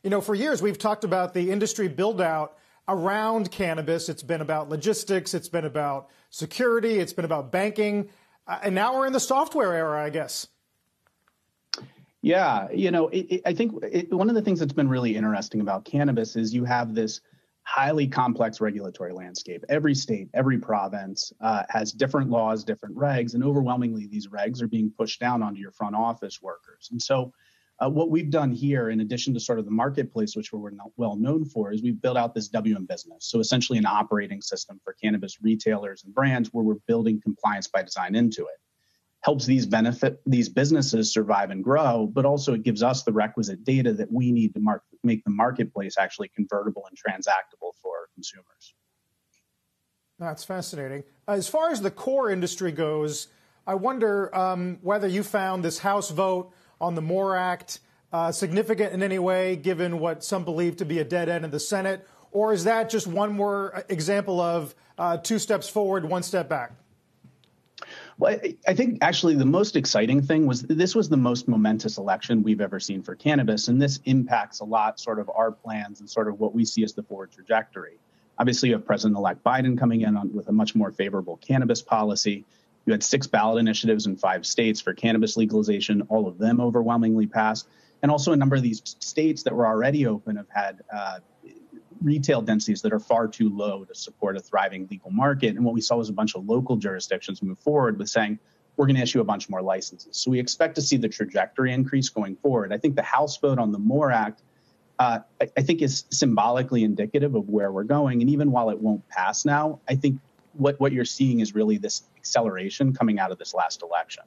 You know, for years, we've talked about the industry build out around cannabis. It's been about logistics. It's been about security. It's been about banking. And now we're in the software era, I guess. Yeah, you know, I think one of the things that's been really interesting about cannabis is you have this highly complex regulatory landscape. Every state, every province has different laws, different regs, and overwhelmingly these regs are being pushed down onto your front office workers. And so what we've done here, in addition to sort of the marketplace, which we're well known for, is we've built out this WM business. So essentially an operating system for cannabis retailers and brands where we're building compliance by design into it. Helps these businesses survive and grow, but also it gives us the requisite data that we need to make the marketplace actually convertible and transactable for consumers. That's fascinating. As far as the core industry goes, I wonder whether you found this House vote on the MORE Act significant in any way, given what some believe to be a dead end in the Senate, or is that just one more example of 2 steps forward, 1 step back? Well, I think actually the most exciting thing was this was the most momentous election we've ever seen for cannabis, and this impacts a lot sort of our plans and sort of what we see as the forward trajectory. Obviously, you have President-elect Biden coming in with a much more favorable cannabis policy. You had 6 ballot initiatives in 5 states for cannabis legalization, all of them overwhelmingly passed. And also a number of these states that were already open have had retail densities that are far too low to support a thriving legal market. And what we saw was a bunch of local jurisdictions move forward with saying, we're going to issue a bunch more licenses. So we expect to see the trajectory increase going forward. I think the House vote on the MORE Act, I think is symbolically indicative of where we're going. And even while it won't pass now, I think what you're seeing is really this acceleration coming out of this last election.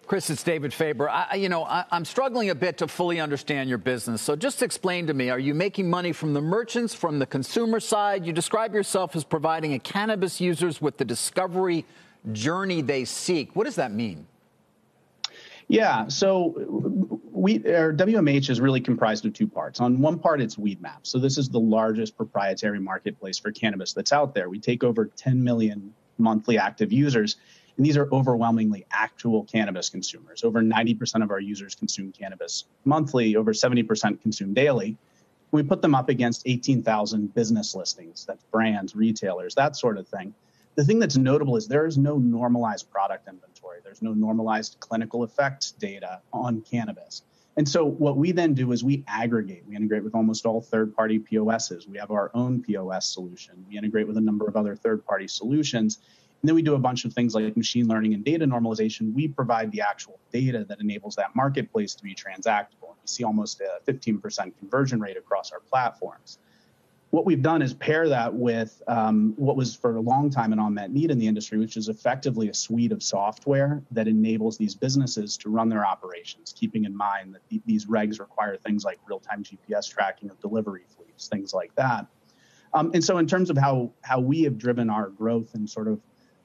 Chris, it's David Faber. I'm struggling a bit to fully understand your business. So just explain to me, are you making money from the merchants, from the consumer side? You describe yourself as providing cannabis users with the discovery journey they seek. What does that mean? Yeah, so our WMH is really comprised of 2 parts. On one part, it's WeedMaps. So this is the largest proprietary marketplace for cannabis that's out there. We take over 10 million monthly active users. And these are overwhelmingly actual cannabis consumers. Over 90% of our users consume cannabis monthly, over 70% consume daily. We put them up against 18,000 business listings, that's brands, retailers, that sort of thing. The thing that's notable is there is no normalized product inventory. There's no normalized clinical effects data on cannabis. And so what we then do is we aggregate. We integrate with almost all third-party POSs. We have our own POS solution. We integrate with a number of other third-party solutions. And then we do a bunch of things like machine learning and data normalization. We provide the actual data that enables that marketplace to be transactable. We see almost a 15% conversion rate across our platforms. What we've done is pair that with what was for a long time an unmet need in the industry, which is effectively a suite of software that enables these businesses to run their operations, keeping in mind that these regs require things like real-time GPS tracking of delivery fleets, things like that. And so in terms of how we have driven our growth and sort of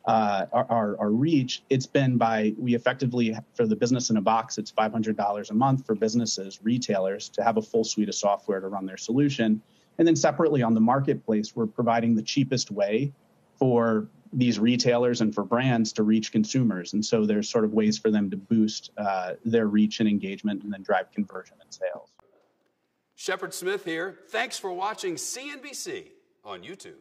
our reach, it's been we effectively, for the business in a box, it's $500 a month for businesses, retailers, to have a full suite of software to run their solution. And then separately on the marketplace, we're providing the cheapest way for these retailers and for brands to reach consumers. And so there's sort of ways for them to boost their reach and engagement and then drive conversion and sales. Shepard Smith here. Thanks for watching CNBC on YouTube.